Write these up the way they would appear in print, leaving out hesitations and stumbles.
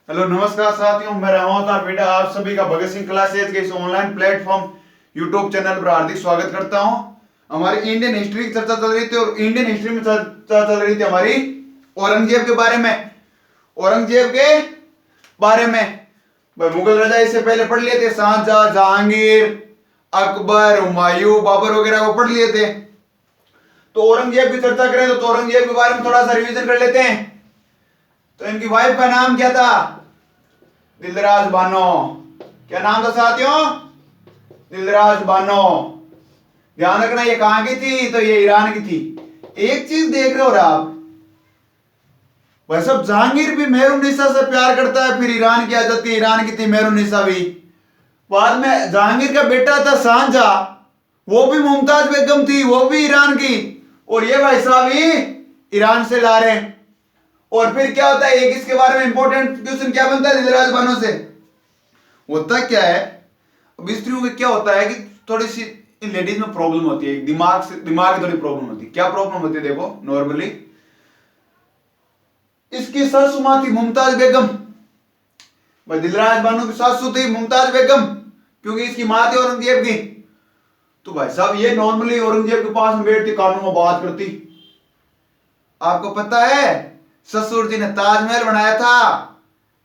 Hello नमस्कार साथियों, मैं रहमान और बेटा आप सभी का भगत सिंह क्लासेज के इस ऑनलाइन प्लेटफॉर्म यूट्यूब चैनल पर हार्दिक स्वागत करता हूं। हमारी इंडियन हिस्ट्री की चर्चा चल रही थी और इंडियन हिस्ट्री में चर्चा चल रही थी हमारी औरंगजेब के बारे में। औरंगजेब के बारे में भाई मुगल राजा इससे पहले पढ़ लिए थे, शाहजहां, जहांगीर, अकबर, हुमायूं, बाबर वगैरह को पढ़ लिए थे। तो औरंगजेब की चर्चा करें तो औरंगजेब के बारे में थोड़ा सा रिवीजन कर लेते हैं। तो इनकी वाइफ का नाम क्या था? दिलराज बानो। क्या नाम था साथियों? दिलराज बानो। ध्यान रखना ये कहां की थी? तो ये ईरान की थी। एक चीज देख रहे हो आप भाई साहब, जहांगीर भी मेहरुन्निसा से प्यार करता है, फिर ईरान की आ जाती है, ईरान की थी मेहरुन्निसा भी। बाद में जहांगीर का बेटा था शाहजहां, वो भी मुमताज बेगम थी, वो भी ईरान की। और ये भाई साहब ही ईरान से ला रहे हैं। और फिर क्या होता है, एक इसके बारे में इंपॉर्टेंट क्वेश्चन क्या बनता है दिलराज बानो से? होता क्या है, अब स्त्रियों में क्या होता है कि थोड़ी सी इन लेडीज में प्रॉब्लम होती है, दिमाग की थोड़ी प्रॉब्लम होती है। क्या प्रॉब्लम होती है देखो, नॉर्मली इसकी सासू मां थी मुमताज बेगम। भाई दिलराज बानो की सासू थी मुमताज बेगम, क्योंकि इसकी मां थी औरंगजेब की। तो भाई साहब ये नॉर्मली औरंगजेब के पास में बैठती, कानों में बात करती। आपको पता है ससुर जी ने ताजमहल बनाया था,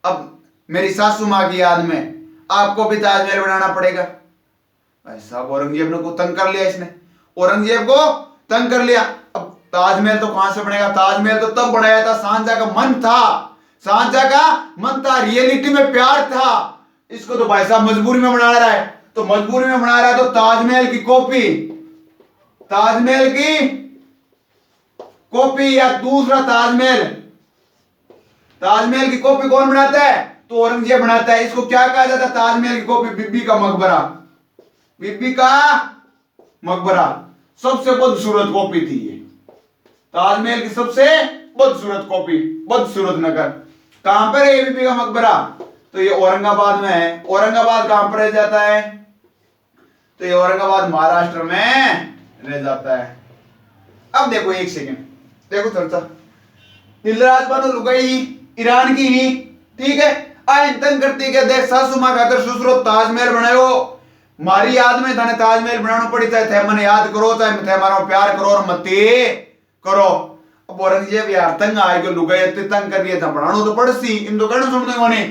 अब मेरी सासू मां की याद में आपको भी ताजमहल बनाना पड़ेगा। भाई साहब औरंगजेब ने को तंग कर लिया, इसने औरंगजेब को तंग कर लिया। अब ताजमहल तो कहां से बनेगा? ताजमहल तो तब बनाया था, शाहजहां का मन था, शाहजहां का मन था, रियलिटी में प्यार था। इसको तो भाई साहब मजबूरी में बना रहा है। तो मजबूरी में बना रहा है तो ताजमहल की कॉपी, ताजमहल की कॉपी या दूसरा ताजमहल, ताजमहल की कॉपी कौन बनाता है? तो औरंगजेब बनाता है। इसको क्या कहा जाता है? ताजमहल की कॉपी, बीबी का मकबरा, बीबी का मकबरा। सबसे बदसूरत कॉपी थी ये, ताजमहल की सबसे बदसूरत कॉपी, बदसूरत नगर। कहां पर है ये बीबी का मकबरा? तो ये औरंगाबाद में है। औरंगाबाद कहां पर रह जाता है? तो ये औरंगाबाद महाराष्ट्र में रह जाता है। अब देखो एक सेकेंड, देखो चर्चा। दिलराज बानो लुगाई ईरान की ही, ठीक है। आए तंग करती के देख सासू मां खातर ससुरो ताजमहल बनायो, मारी याद में थाने ताजमहल बनाना पड़ी, चाहे थे मन याद करो, चाहे थे मारो प्यार करो और मते करो। अब औरंगजेब यार तंग आए कि लुगाई इतनी तंग कर रही है, था बनानो तो पड़सी, इन तो कहना सुनने कोने।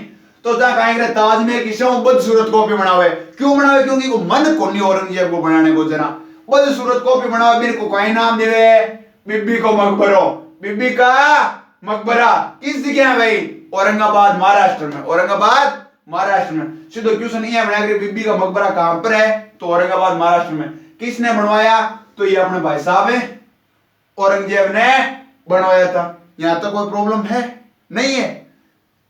तो जा कहेंगे ताजमहल की शव बदसूरत कॉपी बनावे। क्यों बनावे? क्योंकि वो मन को नहीं औरंगजेब को बनाने को, जरा बदसूरत कॉपी बनावे। मेरे को कहीं नाम देवे बीबी को मकबरो, बीबी का मकबरा किस जगह है भाई? औरंगाबाद महाराष्ट्र में, औरंगाबाद महाराष्ट्र में। सीधो क्वेश्चन ये बना कि बीबी का मकबरा कहां पर है? तो औरंगाबाद महाराष्ट्र में। किसने बनवाया? तो ये अपने भाई साहब है, औरंगजेब ने बनवाया था। यहां तक कोई प्रॉब्लम है नहीं है।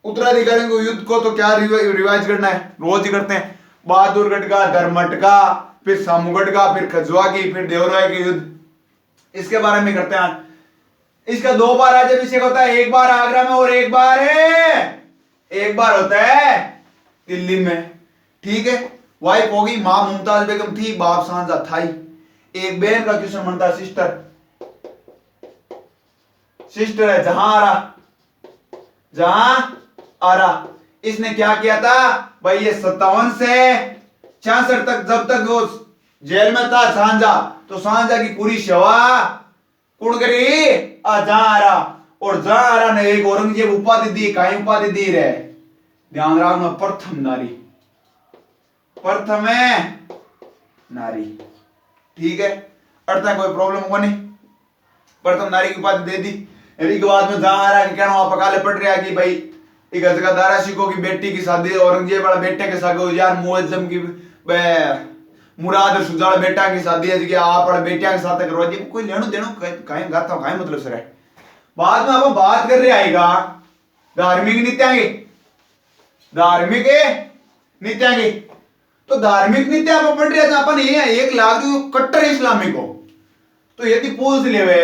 उत्तराधिकारी को युद्ध को तो क्या रिवाइज करना है, रोज ही करते हैं। बहादुरगढ़ का, धर्मट का, फिर सामूगढ़ का, फिर खजुआ की, फिर देवराय के युद्ध, इसके बारे में करते हैं। इसका 2 बार राज्याभिषेक होता है, एक बार आगरा में और एक बार होता है दिल्ली में, ठीक है। वाइफ होगी मां मुमताज बेगम थी, बाप शाहजहां था ही। एक बहन का क्वेश्चन बनता है, सिस्टर, सिस्टर है जहां आरा। इसने क्या किया था भाई? ये 57 से 66 तक, जब तक वो जेल में था शाहजहां, तो शाहजहां की पूरी सेवा कौन करी? जहां आरा। और जहां आरा ने एक औरंगजेब उपाधि दी, काई उपाधि दी रे? ध्यान रखना, प्रथम नारी, प्रथम नारी, ठीक है। अर्थात कोई प्रॉब्लम होगा नहीं, प्रथम नारी की उपाधि दे दी। के बाद में जहां आरा के कहना वहां पकाले पड़ रहा कि भाई एक जगह दारा शिको की बेटी की शादी, औरंगजेब वाला बेटे के साथ यार मुअज्जम की मुराद सुजाड़ बेटा की शादी है, आप वाला बेटिया के साथ करवा दी, कोई लेनो देनो कहीं गाता हूं, कहीं मतलब सर है। बाद में आप बात कर रहे आएगा धार्मिक नीतियां, धार्मिक नीतियां। तो धार्मिक नीतियां आप पढ़ रहे थे अपन, ये 1 लाख जो कट्टर इस्लामिक हो, तो यदि पूछ ले वे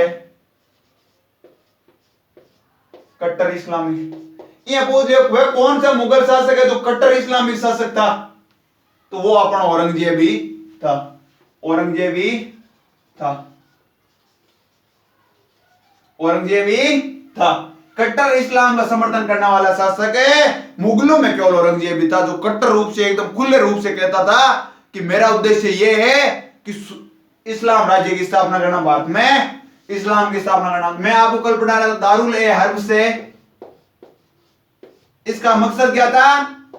कट्टर इस्लामिक, ये पूछ ले वह कौन सा मुगल शासक है जो कट्टर इस्लामिक शासक था? तो वो अपन औरंगजेब ही था, औरंगजेब ही था, औरंगजेब ही था। कट्टर इस्लाम का समर्थन करने वाला शासक है। मुगलों में केवल औरंगजेब ही था जो कट्टर रूप से, एकदम खुले रूप से कहता था कि मेरा उद्देश्य यह है कि इस्लाम राज्य की स्थापना करना, भारत में इस्लाम की स्थापना करना। मैं आपको कल पढ़ा रहा था दारुल ए हर्ब से, इसका मकसद क्या था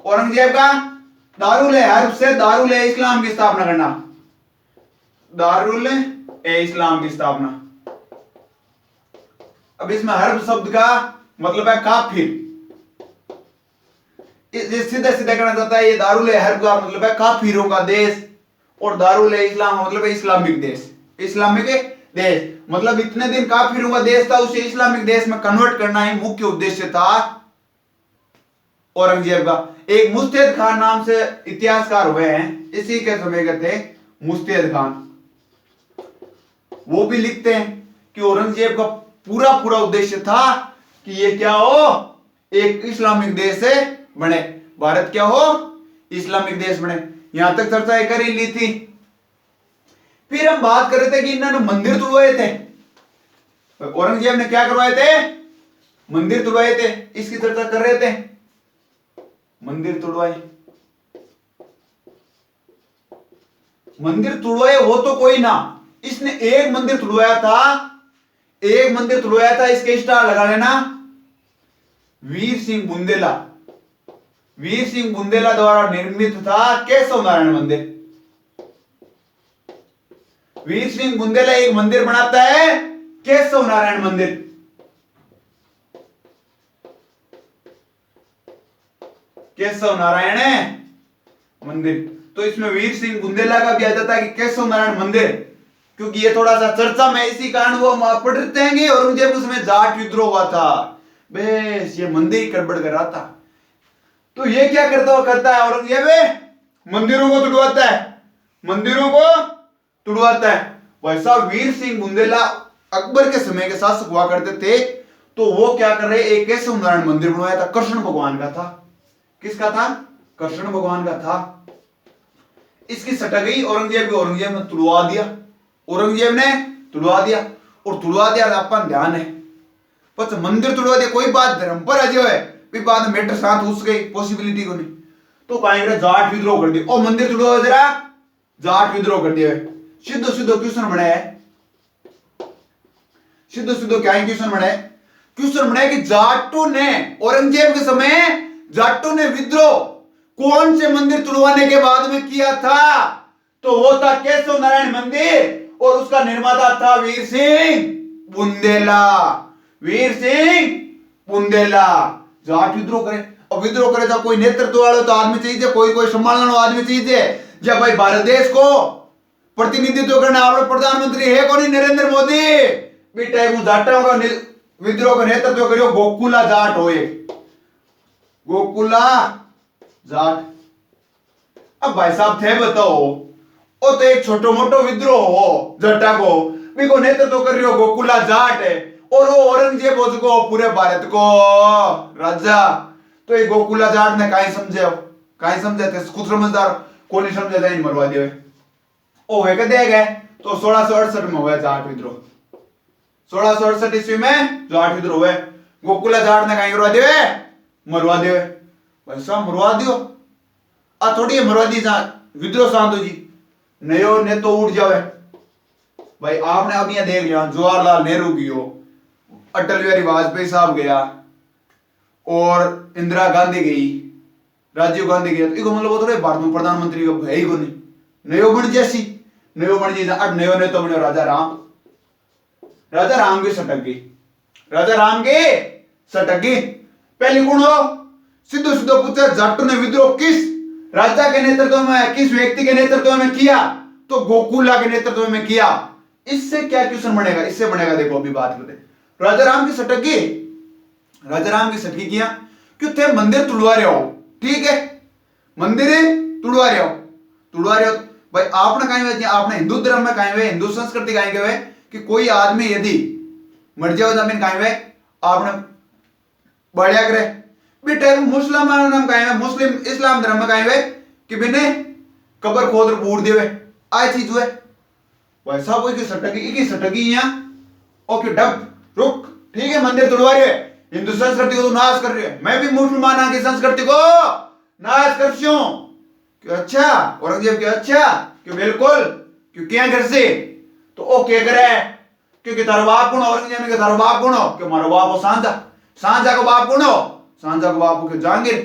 औरंगजेब का? दारुल ए हर्ब से दारुल ए इस्लाम की स्थापना करना, दारुल ए इस्लाम की स्थापना। अब इसमें हर्ब शब्द का मतलब है काफिर, सीधा सीधा कहना चाहता है ये दारुल ए हर्ब का मतलब है काफिरों का देश, और दारुल ए इस्लाम मतलब है इस्लामिक देश। इस्लामिक देश मतलब इतने दिन काफिरों का देश था, उसे इस्लामिक देश में कन्वर्ट करना ही मुख्य उद्देश्य था औरंगजेब का। एक मुस्तैद खान नाम से इतिहासकार हुए हैं, इसी के समय के थे मुस्तैद खान। वो भी लिखते हैं कि औरंगजेब का पूरा पूरा उद्देश्य था कि ये क्या हो, एक इस्लामिक देश से बने, भारत क्या हो, इस्लामिक देश बने। यहां तक चर्चा कर ही ली थी। फिर हम बात कर रहे थे कि इन्होंने मंदिर तुड़वाए थे। औरंगजेब ने क्या करवाए थे? मंदिर तुड़वाए थे, इसकी चर्चा कर रहे थे। मंदिर तुड़वाए, मंदिर तुड़वाए हो तो कोई ना, इसने एक मंदिर तुड़वाया था, एक मंदिर तुड़वाया था, इसके स्टार लगा लेना, वीर सिंह बुंदेला। वीर सिंह बुंदेला द्वारा निर्मित था केशव नारायण मंदिर। वीर सिंह बुंदेला एक मंदिर बनाता है, केशव नारायण मंदिर। केशव नारायण मंदिर, तो इसमें वीर सिंह बुंदेला का भी आ जाता है कि केशव नारायण मंदिर, क्योंकि ये थोड़ा सा चर्चा में इसी कारण वो पढ़ते हैं कि औरंगजेब उसमें जाट विद्रोह हुआ था, बेस ये मंदिर ही गड़बड़ कर रहा था। तो ये क्या करता है औरंगजेब? मंदिरों को तुड़वाता है, मंदिरों को तुड़वाता है। वैसा वीर सिंह बुंदेला अकबर के समय के शासक हुआ करते थे, तो वो क्या कर रहे, एक केशव नारायण मंदिर बनवाया था, कृष्ण भगवान का था। किसका था? कृष्ण भगवान का था। इसकी सटगई औरंगजेब ने तुड़वा दिया, औरंगजेब ने तुड़वा दिया, और तुड़वा दिया अपन ध्यान है, बस मंदिर तुड़वा दिया, कोई बात धर्म पर अजय है, फिर बाद में मेटर साथ घुस गई, पॉसिबिलिटी को नहीं, तो कहेंगे जाट विद्रोह कर दिया, और मंदिर तुड़वा जरा, जाट विद्रोह कर दिया। सीधो सीधो क्वेश्चन बना है, सीधो सीधो क्या है क्वेश्चन बना है? क्वेश्चन बना है कि जाटों ने औरंगजेब के समय जाटों ने विद्रोह कौन से मंदिर तुड़वाने के बाद में किया था? तो वो था केशव नारायण मंदिर, और उसका निर्माता था वीर सिंह बुंदेला। वीर सिंह बुंदेला जाट विद्रोह करे, और विद्रोह करे तो कोई नेतृत्व वाला तो आदमी चाहिए, कोई संभालने वाला आदमी चाहिए। जब भाई भारत देश को प्रतिनिधित्व करने वाला प्रधानमंत्री है कौन? नरेंद्र मोदी। बेटा जाटों का विद्रोह का नेतृत्व करियो गोकुला जाट हो, गोकुला जाट। अब भाई साहब थे बताओ, वो तो एक छोटो मोटो विद्रोह हो जटा को, भी नेतृत्व कर रही हो गोकुला जाट है, और वो औरंगजेब हो चुको पूरे भारत को राजा। तो ये गोकुला जाट ने कहीं समझे थे, खुद समझदार को नहीं समझा था, मरवा दिए ओ वे कदे गए। तो 1668 में हुआ जाट विद्रोह, 1668 ईस्वी में जाट विद्रोह हुए। गोकुला जाट ने कहीं करवा दिए, मरवा दिए। वैसा मरवा दियो, आ थोड़ी मरवा दी विद्रोह शांत हो जी, नयो ने तो उठ जावे। भाई आपने अब यहां देख लिया, जवाहरलाल नेहरू गयो, अटल बिहारी वाजपेयी साहब गया, और इंदिरा गांधी गई, राजीव गांधी गया, तो इको मतलब थोड़े भारत में प्रधानमंत्री का है ही को नहीं, नयो बन जैसी, नयो बन जी। अब नयो ने तो बने राजा राम, राजा राम की सटक गई, राजा राम की सटक गई। पहले कौन हो? सीधो सीधो पूछा, जाटों ने विद्रोह किस राजा के नेतृत्व में, किस व्यक्ति के नेतृत्व में किया? तो गोकुला के नेतृत्व में किया। इससे क्या क्वेश्चन बनेगा? इससे बनेगा, देखो अभी बात करते, राजा राम की सटकी, राजा राम की सटकी किया क्यों थे? मंदिर तुड़वा रहे हो, ठीक है, मंदिर तुड़वा रहे हो भाई। आपने कहीं आपने हिंदू धर्म में कहीं हुए, हिंदू संस्कृति कहीं हुए कि कोई आदमी यदि मर जाओ जमीन कहीं हुए, आपने बढ़िया करे बेटे। मुस्लिम इस्लाम धर्म में कहीं हुए कि बिने कबर खोद बूढ़ देवे, आई चीज हुए। वैसा कोई की सटकी यहाँ ओके डब रुक, ठीक है, मंदिर तुड़वा रहे हिंदू संस्कृति को तो नाश कर रही है, मैं भी मुसलमाना की संस्कृति को नाश कर क्यों? क्यों अच्छा औरंगजेब के अच्छा क्यों बिल्कुल क्यों क्या घर से तो ओ क्या करे क्योंकि तारो बाप कौन औरंगजेब ने तारो बाप कौन हो क्यों मारो बाप हो सांझा सांझा को बाप कौन हो सांझा को बाप क्यों जहांगीर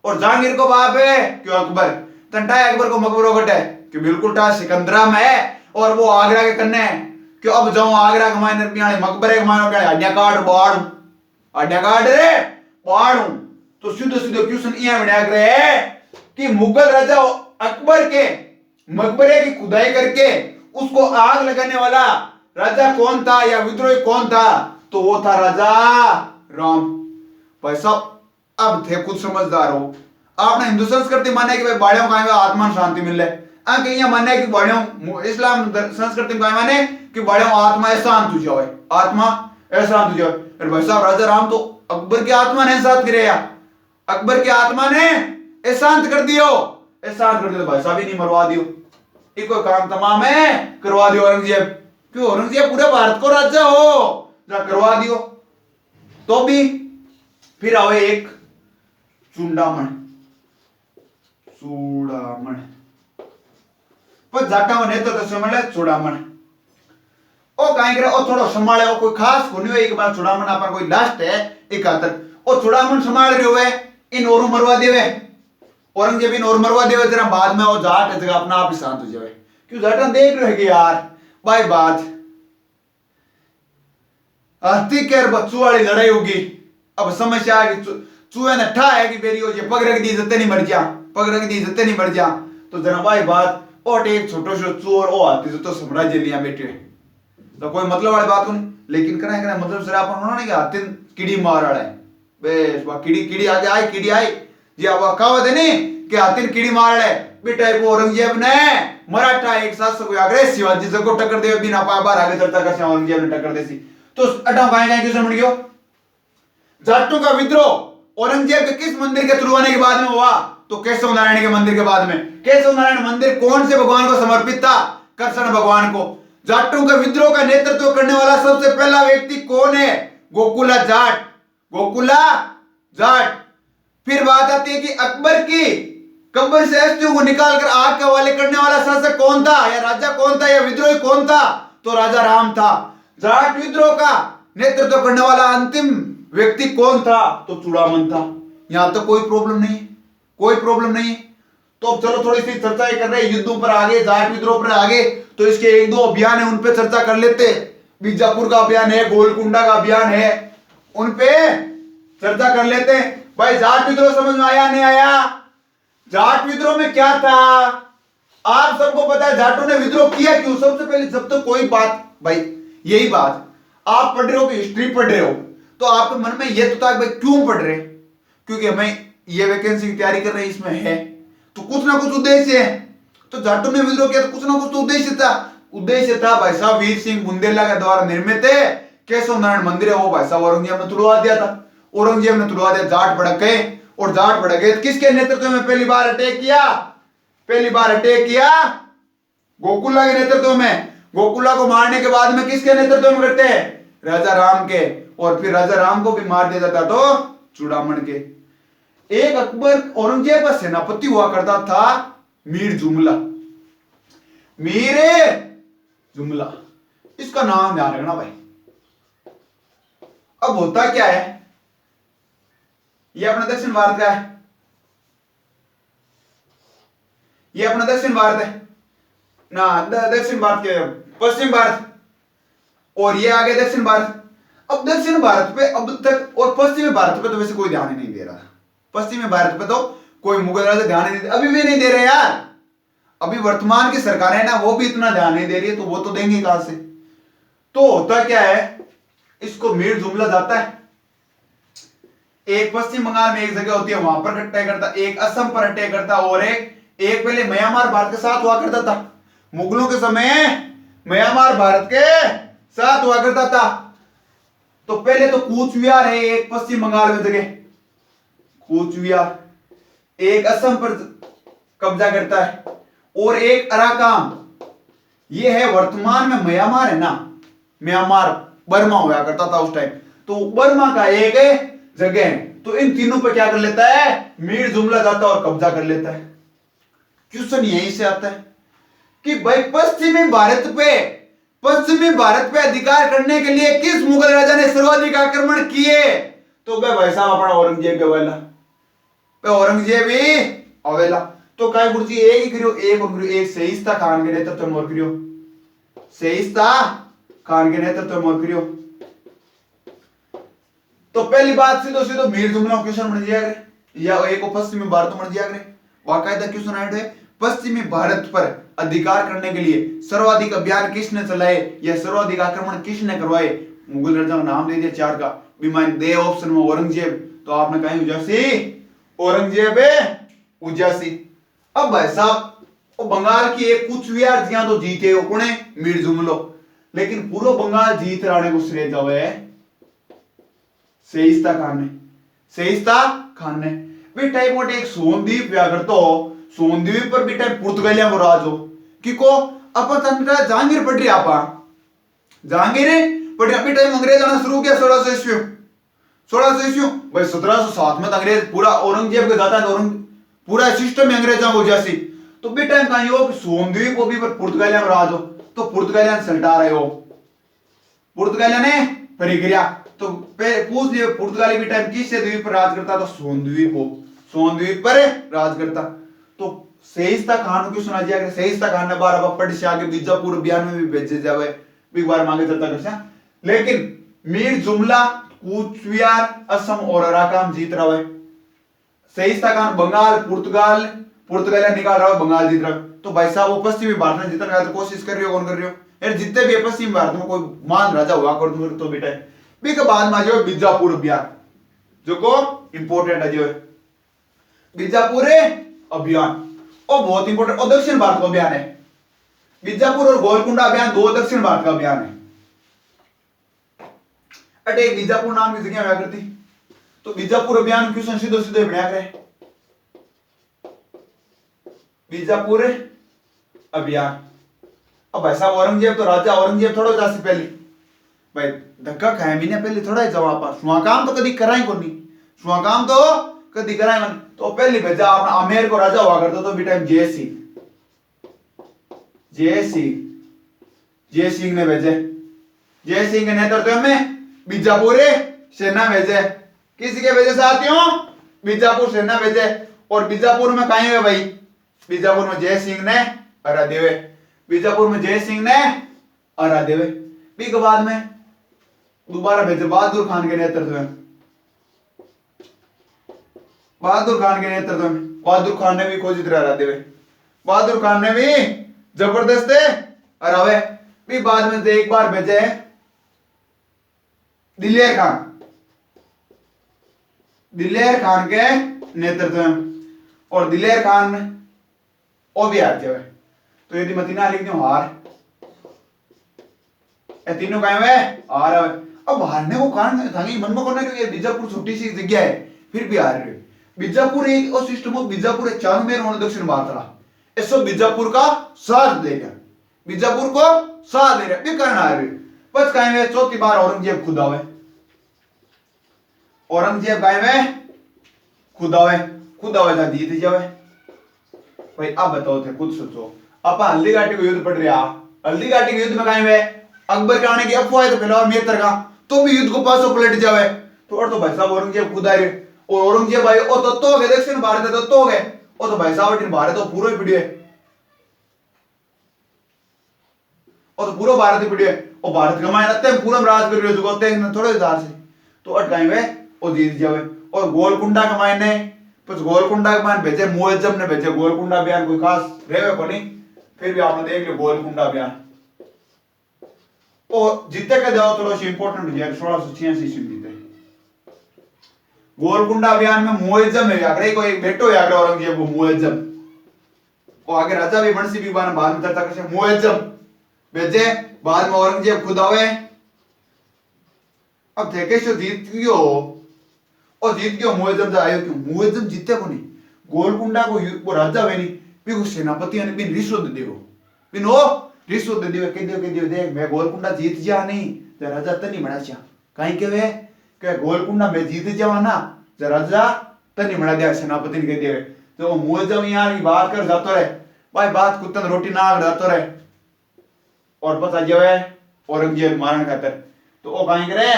और जहांगीर को बाप है क्यों अकबर तंटा अकबर को मकबरो कटे कि बिल्कुल टा सिकंदरा में है और वो आगरा के कन्ने है क्यों अब जाऊं आगरा के मायने पियाने मकबरे के मायने पियाने अड्डा काट बाड़ू अड्डा काट रे बाड़ू तो सीधे सीधे क्वेश्चन ये बना करे कि मुगल राजा अकबर के मकबरे की खुदाई करके उसको आग लगाने वाला राजा कौन था या विद्रोही कौन था तो वो था राजा राम। भाई साहब अब थे खुद समझदार हो आपने हिंदू संस्कृति माने कि भाई बाड़ियों का आत्मा शांति मिल रहा है कहीं यह माने कि बाड़ियों इस्लाम संस्कृति का माने कि बाड़ियों आत्मा शांत हो जाए आत्मा शांत हो जाए। भाई साहब राजा राम तो अकबर की आत्मा ने शांत करे अकबर की आत्मा ने शांत कर दियो शांत कर दियो भाई साहब ही नहीं मरवा दियो इको काम तमाम है करवा दियो औरंगजेब क्यों औरंगजेब पूरे भारत को राजा हो जा करवा दियो तो भी फिर आवे एक चूड़ामण चूड़ामण पर जाटा में तो समझ चूड़ामण ओ काई करे ओ थोड़ो संभाले ओ कोई खास कोनी है एक बार चूड़ामण अपन कोई लास्ट है एक आतर ओ चूड़ामण संभाल रहे हुए इन और मरवा देवे औरंगजेब इन और मरवा देवे तेरा बाद में वो जाट जगह अपना आप ही शांत हो जाए क्यों जाटा देख रहे कि यार बाय बात हाथी के बच्चों वाली लड़ाई होगी अब समस्या आ गई चूहे ने ठा है कि मेरी ये पग रख दी इज्जत नहीं मर जा पग रख दी इज्जत नहीं मर जा तो जरा भाई बात और एक छोटो सो चोर ओ हाथी तो साम्राज्य लिया बेटे तो कोई मतलब वाली बात नहीं लेकिन करा मतलब सिर्फ अपन होना नहीं कि हाथी कीड़ी मार रहा है बेस वा कीड़ी आगे आई कीड़ी आई जी अब कहावत है नहीं कि हाथी कीड़ी मार रहा है बेटा को औरंगजेब ने मराठा एक साथ को आगे शिवाजी जी को टक्कर दे बिना बार आगे चलता कर औरंगजेब ने टक्कर देसी तो अटाओ गाय क्यों समझ गयो जाटों का विद्रोह औरंगजेब के किस मंदिर के तुड़वाने के बाद में हुआ तो केशव नारायण के मंदिर के बाद में केशव नारायण मंदिर कौन से भगवान को समर्पित था कृष्ण भगवान को जाटों के विद्रोह का नेतृत्व करने वाला सबसे पहला व्यक्ति कौन है गोकुला जाट फिर बात आती है कि अकबर की कब्र से अस्थियों को निकालकर आग के हवाले करने वाला शासक कौन था या राजा कौन था या विद्रोही कौन था तो राजा राम था। जाट विद्रोह का नेतृत्व करने वाला अंतिम व्यक्ति कौन था तो चूड़ामन था। यहां तक कोई प्रॉब्लम नहीं है तो अब चलो थोड़ी सी चर्चा कर रहे हैं युद्धों पर आगे जाट विद्रोह पर आगे तो इसके एक दो अभियान है उन पे चर्चा कर लेते बीजापुर का अभियान है गोलकुंडा का अभियान है उन पे चर्चा कर लेते हैं। भाई जाट विद्रोह समझ में आया नहीं आया जाट विद्रोह में क्या था आप सबको पता है जाटों ने विद्रोह किया क्यों सबसे पहले जब तो कोई बात भाई यही बात आप पढ़ रहे हो कि हिस्ट्री पढ़ रहे हो तो आपके मन में यह तो था भाई क्यों पढ़ रहे क्योंकि हमें ये वैकेंसी की तैयारी कर रहे हैं इसमें है तो कुछ ना कुछ उद्देश्य है तो जाटों ने विद्रोह किया तो कुछ ना कुछ तो उद्देश्य था भाई साहब वीर सिंह बुंदेला के द्वारा निर्मित है केशव नारायण मंदिर है वो भाई साहब औरंगजेब ने तुड़वा दिया जाट भड़क गए और जाट भड़क गए किसके नेतृत्व में पहली बार अटैक किया गोकुला के नेतृत्व में गोकुला को मारने के बाद में किसके नेतृत्व में करते हैं राजा राम के और फिर राजा राम को भी मार दिया जाता तो चूड़ामण के एक अकबर औरंगजेब का सेनापति हुआ करता था मीर जुमला इसका नाम ध्यान रखना भाई। अब होता क्या है ये अपना दक्षिण भारत का है ये अपना दक्षिण भारत है ना दक्षिण भारत के पश्चिम भारत और ये आगे दक्षिण भारत। अब दक्षिण भारत पे अब तक और पश्चिमी भारत पे तो वैसे कोई ध्यान ही नहीं दे रहा पश्चिमी भारत पे तो कोई मुगल राजा ध्यान ही नहीं दे अभी भी नहीं दे रहे यार अभी वर्तमान की सरकार है ना वो भी इतना ध्यान नहीं दे रही है तो वो तो देंगे कहां से। तो होता क्या है इसको मीर जुमला जाता है एक पश्चिम बंगाल में एक जगह होती है वहां पर अटैक करता एक असम पर अटैक करता और एक पहले म्यांमार भारत के साथ हुआ करता था मुगलों के समय म्यांमार भारत के साथ हुआ करता था। तो पहले तो कूचबिहार है एक पश्चिम बंगाल में जगह कूचबिहार एक असम पर कब्जा करता है और एक अराकान ये है वर्तमान में म्यांमार है ना म्यांमार बर्मा हुआ करता था उस टाइम तो बर्मा का एक जगह है, तो इन तीनों पे क्या कर लेता है, मीर जुमला जाता है और कब्जा कर लेता है। क्वेश्चन यहीं से आता है कि भाई पश्चिमी भारत पे अधिकार करने के लिए किस मुगल राजा ने सर्वाधिक आक्रमण किए, तो भाई साहब अपना औरंगजेब अवेला पे औरंगजेब ही अवेला। तो काय गुरुजी एक ही करियो, एक और करियो, एक सहीस्ता खान के नेतृत्व में और करियो, सहीस्ता खान के नेतृत्व में और करियो। तो पहली बात सीधो सीधो मीर जुमला क्वेश्चन बन जाएगा, या एक को पश्चिमी भारत में बन जाएगा, बाकायदा क्वेश्चन आया है पश्चिमी भारत पर अधिकार करने के लिए सर्वाधिक अभियान किसने चलाए या सर्वाधिक आक्रमण किसने करवाए। मुगल राजा का नाम दे दिया चार का, बीमाइन दे ऑप्शन में औरंगजेब, तो आपने कहा उजासी, औरंगजेब उजासी। अब भाई साहब वो बंगाल की एक कुछ विद्यार्थियां तो जीते हो कौन है, मीर जुमलो, लेकिन पूरा बंगाल जीत राणे को श्रेय जावे सहीस्ता खान ने, सहीस्ता खान ने। बेटा एक मोटे एक सोनदीप व्यागर तो सोनदीप पर बेटा पुर्तगालिया को राज हो कि को अपन तंत्र जहांगीर पड़ रही आपा, जहांगीर पड़ रही बेटा अंग्रेज आना शुरू किया 1600 ईस्वी, 1600 ईस्वी भाई 1707 में अंग्रेज पूरा औरंगजेब के जाता है, पूरा सिस्टम अंग्रेजों को जैसी। तो बेटा कहीं हो सोनदीप को भी पर पुर्तगालिया को राज हो, तो पुर्तगालिया सल्टा रहे हो, पुर्तगालिया ने परिक्रिया। तो पूछ लिया पुर्तगाली बेटा किस द्वीप पर राज करता, तो सोनद्वीप हो, सोनद्वीप पर राज करता। तो सहीस्ता खान को सुना दिया, सहीस्ता खान ने 12 बप्पड़ से आगे बीजापुर अभियान में भी भेजे जावे, एक बार मांगे चलता कर, लेकिन मीर जुमला कूचबिहार असम और अराकान जीत रहा है। सहीस्ता खान बंगाल पुर्तगालिया निकाल रहा है, बंगाल जीत रहा है। तो भाई साहब वो पश्चिमी भारत में जीतने का कोशिश कर रही हो, कौन कर रही हो यार, जितने भी पश्चिमी भारत में कोई मान राजा हुआ कर दूंगा तो बेटा भी के बाद में जो बीजापुर अभियान जो को इंपोर्टेंट है, जो बीजापुर अभियान और बहुत इंपोर्टेंट, और दक्षिण भारत का अभियान है। बीजापुर और गोलकुंडा अभियान दो दक्षिण भारत का अभियान है। अटे बीजापुर नाम की जगह हुआ करती, तो बीजापुर अभियान क्वेश्चन सीधे सीधे बनाया करे, बीजापुर अभियान। अब भाई साहब औरंगजेब तो राजा औरंगजेब थोड़ा जासी पहले भाई धक्का खाया महीने पहले थोड़ा ही जवाब पा काम तो कभी कराई को नहीं, काम तो कभी कराई नहीं। तो पहले भेजा अपना आमेर को राजा हुआ करता, तो बेटा जय सिंह ने भेजे, जय सिंह के नेतृत्व में बीजापुर सेना भेजे। किसी के भेजे साथियों, बीजापुर सेना भेजे। और बीजापुर में कहीं हुए भाई, बीजापुर में जय सिंह ने हरा देवे, बीजापुर में जय सिंह ने हरा देवे। भी के बाद में दोबारा भेजे बहादुर खान के नेतृत्व में, बहादुर खान के नेतृत्व में, बहादुर खान ने भी खोजी तरह हरा देवे, बहादुर खान ने भी जबरदस्त हरावे। भी बाद में एक बार भेजे दिलेर खान, दिलेर खान के नेतृत्व में, और दिलेर खान वो भी हार जावे। तो यदि मतीना लिख दूं हार, ये तीनों कहे हुए हार है। अब हारने को कारण था कि मन में कोने क्योंकि बीजापुर छोटी सी जगह है, फिर भी हार रहे। बीजापुर एक और सिस्टम हो, बीजापुर एक चांद में और दक्षिण भारत रहा, ऐसो बीजापुर का साथ देगा, बीजापुर को साथ दे रहा भी कारण हार रहे। बस कहे हुए चौथी बार औरंगजेब खुद आवे, औरंगजेब कहे हुए खुद आवे जा जीत जावे। भाई अब बताओ थे खुद सोचो, आप हल्दीघाटी को युद्ध पड़ रहा, हल्दीघाटी के युद्ध में कहे हुए अकबर के आने की अफवाह तो फैला मेहतर का, तो भी युद्ध को पासों पलट जावे। तो और तो भाई साहब औरंगजेब खुद आए, और औरंगजेब भाई ओ तो हो गए दक्षिण भारत है तो हो गए, ओ तो भाई साहब भारत तो पूरा ही पीड़िए, और तो पूरा भारत ही पीड़िए, और भारत कमाए रहते हैं पूरा राज कर रहे हो थोड़े हजार से, तो अटकाए हुए और जीत जावे। और गोलकुंडा कमाए ने कुछ, गोलकुंडा कमाए भेजे मुअज्जम ने भेजे, गोलकुंडा अभियान कोई खास रेवे को नहीं, फिर भी आपने देख लिया गोलकुंडा अभियान और जीते का जाओ थोड़ा सी इंपोर्टेंट हो जाएगा, 1686 ईस्वी जीते गोलकुंडा अभियान में। मुअज्जम है आगरे को एक बेटो है आगरे औरंगजेब को मुअज्जम, और आगे राजा भी बनसी भी बाद में चर्चा करते मुअज्जम भेजे, बाद में औरंगजेब खुद आवे। अब थे जीत गयो, और जीत गयो मुअज्जम से आयो क्यों, मुअज्जम जीते को नहीं, गोलकुंडा को राजा वे नहीं भी को सेनापति ने बिन रिश्वत दे देवो, बिन ओ रिश्वत दे देवे, कह दियो देख मैं गोलकुंडा जीत जा नहीं, ते राजा त नहीं बना चा काई के वे के गोलकुंडा में जीत जावा ना जरा जा तनी मड़ा दे सेनापति ने कह दिए तो मुझे जब यहाँ की बात कर जातो रहे भाई बात कुत्तन रोटी नाग जातो रहे और पता जावे औरंगजेब मारन खातर तो वो कहीं करे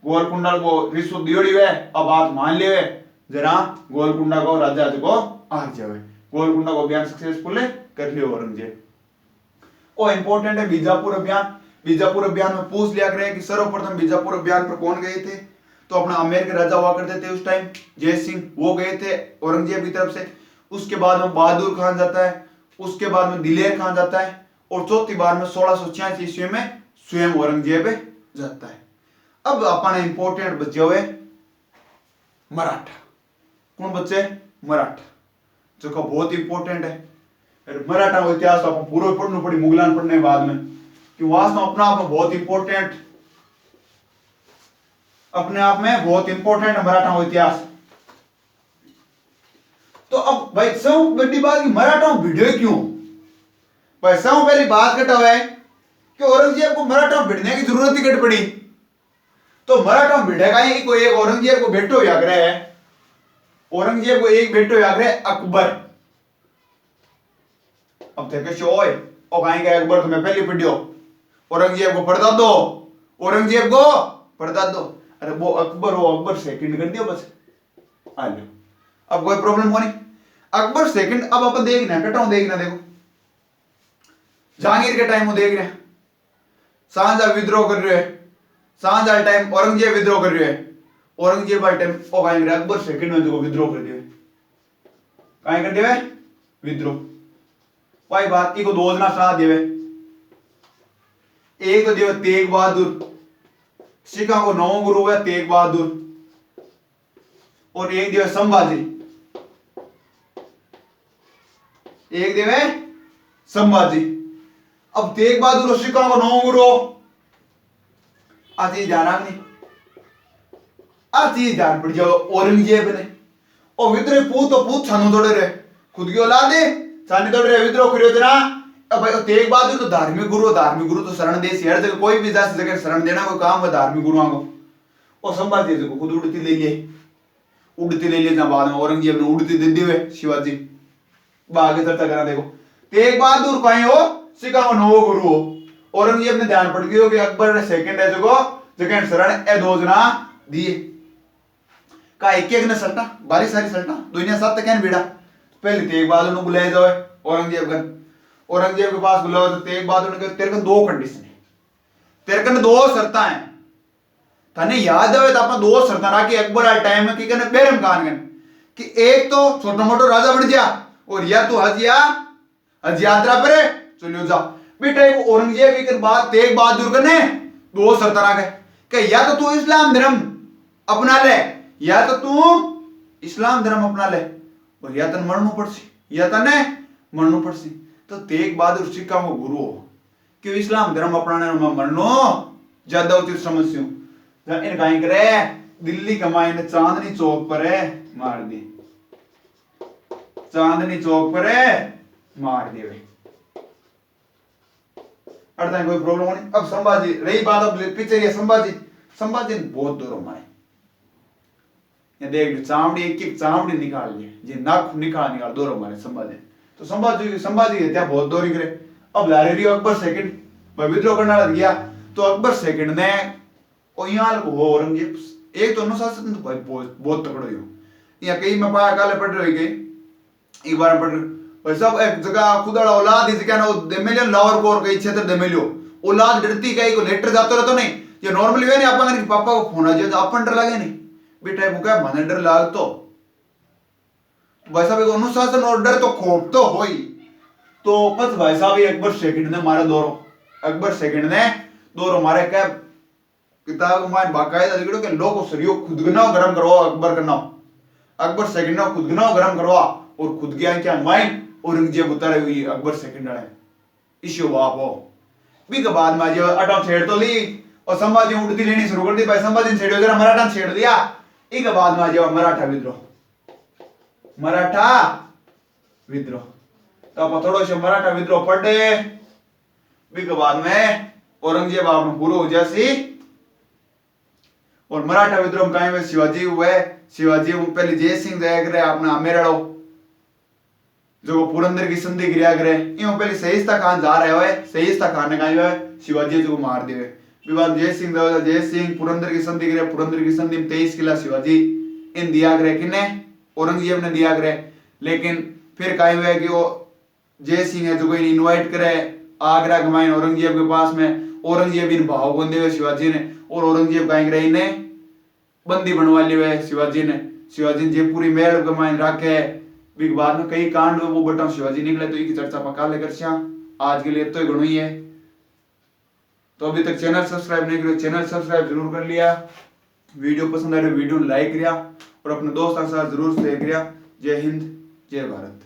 गोलकुंडा को रिश्वत दियोड़ी वे अब बात मान ले जरा गोलकुंडा को राजा को आ जावे गोलकुंडा को अभियान सक्सेसफुल कर लियो औरंगजेब। वो इंपॉर्टेंट है बीजापुर अभियान। बीजापुर अभियान में पूछ लिया करे कि सर्वप्रथम बीजापुर अभियान पर कौन गए थे तो अपना आमेर के राजा हुआ करते थे उस टाइम जय सिंह, वो गए थे औरंगजेब की तरफ से। उसके बाद में बहादुर खान जाता है, उसके बाद में दिलेर खान जाता है और चौथी बार में 1686 ईस्वी में स्वयं औरंगजेब जाता है। अब अपना इंपॉर्टेंट बचे हुए मराठा। कौन बच्चे? मराठा, जो का बहुत इंपॉर्टेंट है। मराठा का इतिहास तो अपन पूरा पढ़ना पड़ी मुगलान पढ़ने के बाद में कि वास्तव में अपना आप में बहुत इंपॉर्टेंट, अपने आप में बहुत इंपॉर्टेंट है मराठा का इतिहास। तो अब भाई सब बड़ी बात कि मराठा भिड़े क्यों? भाई सब पहली बात कटा हुआ है कि औरंगजेब को मराठा भिड़ने की जरूरत ही कट पड़ी। तो मराठा भिड़ेगा ही कोई एक औरंगजेब को बेटो याग्रह है, औरंगजेब को एक बेटो याग्रह अकबर। अब थे शोय और कहेंगे अकबर तो मैं पहले पढ़ियो, औरंगजेब को पढ़ता दो, औरंगजेब को पढ़ता दो। अरे वो अकबर हो, अकबर सेकंड कर दियो बस आ लो, अब कोई प्रॉब्लम हो नहीं। अकबर सेकंड अब अपन देखना कटाऊ देखना। देखो जहांगीर के टाइम में देख रहे हैं सांझा विद्रोह कर रहे हैं, सांझा टाइम औरंगजेब विद्रोह कर रहे हैं, औरंगजेब वाले टाइम ओ कहेंगे अकबर सेकंड में जो विद्रोह कर दिए, कहें कर दिए विद्रोह। भाई बात की को दो जना साथ देवे, एक तो देवे तेग बहादुर, सिखा को नौ गुरु है तेग बहादुर, और एक देवे संभाजी, एक देवे संभाजी। अब तेग बहादुर और सिखा को नौ गुरु आ चीज जाना नहीं, आ चीज जान पड़ जाओ औरंगजेब ने और विद्रोह पूत छानो तोड़े रहे खुद की औलाद है छानी तोड़ रहे विद्रोह करियो जना। अब भाई तेग बहादुर तो धार्मिक गुरु तो शरण दे हर जगह कोई भी जाति जगह शरण देना कोई काम है धार्मिक गुरुओं को। और संभाजी को खुद उड़ती ले लिए जहां बाद में औरंगजेब ने उड़ती दे दी हुए शिवाजी। आगे चर्चा करा। देखो तेग बहादुर कहीं हो सिखा को नौ गुरु हो, औरंगजेब ने ध्यान पड़ गयो कि अकबर ने सेकंड है जो जगह शरण ए दो जना दिए का एक ने सल्टा बारी सारी सल्टा दुनिया साथ तक बीड़ा। पहले तेग बहादुर ने बुलाया जाओ औरंगजेब के पास बुलाओ तो तेग बहादुर ने तेरे को दो कंडीशन है, तेरे को दो शर्त है थाने याद है तो अपना दो शर्त रखी अकबर वाले टाइम में कि कहने बेरम खान कि एक तो छोटा मोटा राजा बन जा और या तो हज यात्रा पर चलियो जा बेटा। औरंगजेब के बाद तेग बहादुर ने दो शर्त रखे कि या तो तू इस्लाम धर्म अपना ले, या तो तू इस्लाम धर्म अपना ले और या तन मरनू पड़सी, या तने मरनू पड़सी। तो तेग बहादुर सिक्का को गुरु हो कि इस्लाम धर्म अपनाने में मरनो ज्यादा उचित समझ इन कहीं करे दिल्ली कमाई ने चांदनी चौक पर मार दी, चांदनी चौक पर मार दिए अर्थात कोई प्रॉब्लम नहीं। अब संभाजी रही बात, अब पीछे ये संभाजी ने बहुत दूर मारे देख चामड़ी एक चामड़ी निकाल लिए जी नाक निकाल दौरों मारे संभाजी। तो संभाजी क्या बहुत दौरी करे। अब लारे रही अकबर सेकंड विद्रोह करने लग गया तो अकबर सेकंड ने औरंगजेब एक तो अनुशासन तो भाई बहुत तगड़ो हो या कई मैं पाया काले पढ़ रही गई एक बार पढ़ रही सब एक जगह खुदाड़ा औलाद इस जगह ना देमेलियो लाहौर को और कई क्षेत्र देमेलियो औलाद डरती कई को लेटर जातो रहतो नहीं ये नॉर्मली वे नहीं अपन पापा को फोन आ जाए अपन डर लगे नहीं बेटा वो क्या मन डर लाग तो भाई साहब अनुशासन और डर तो खोप तो हो ही। तो बस भाई साहब अकबर सेकंड ने मारा दौरो, अकबर सेकंड ने दौरो मारे क्या किताब में बाकायदा लिखो कि लोग सरियो खुद गनाओ गरम करवा अकबर करना अकबर सेकंड ने खुद गनाओ गरम करवा और खुद गया क्या माइंड औरंगजेब उतारे हुई अकबर सेकंड ने इश्यो बाप हो भी के बाद में जो अटम छेड़ तो ली और संभाजी उड़ती लेनी शुरू कर दी भाई संभाजी छेड़ो जरा मराठा छेड़ दिया एक बाद में जो मराठा विद्रोह तो आप थोड़ा सा मराठा विद्रोह पढ़े भी के बाद में औरंगजेब आपने पूरा हो जासी और मराठा विद्रोह में कहीं शिवाजी हुए, शिवाजी पहले जय सिंह दया करे अपना मेरड़ो जो पुरंदर की संधि क्रिया करे, यूं पहले सहिस्ता खान जा रहे हुए, सहिस्ता खान ने कहीं शिवाजी जो मार दिए। विवाद जय सिंह दया, जय सिंह पुरंदर की संधि करे, पुरंदर की संधि में 23 किला शिवाजी इन दिया करे, किन्ने औरंगजेब ने दिया करे। लेकिन फिर कहीं हुआ कि वो जय सिंह है जो कोई इनवाइट करे आगरा के औरंगजेब के पास में, औरंगजेब इन भाव बंदे हुए शिवाजी ने, और औरंगजेब कहीं करे इन्हें बंदी बनवा लिए शिवाजी ने। शिवाजी ने जयपुरी महल के मायने रखे, बाद में कई कांड हुए वो बटा शिवाजी निकले, तो इसकी चर्चा पका लेकर आज के लिए तो ही घणो ही है। तो अभी तक चैनल सब्सक्राइब नहीं करो, चैनल सब्सक्राइब जरूर कर लिया। वीडियो पसंद आ रही वीडियो लाइक करिया और अपने दोस्तों के साथ जरूर शेयर करिया। जय हिंद, जय भारत।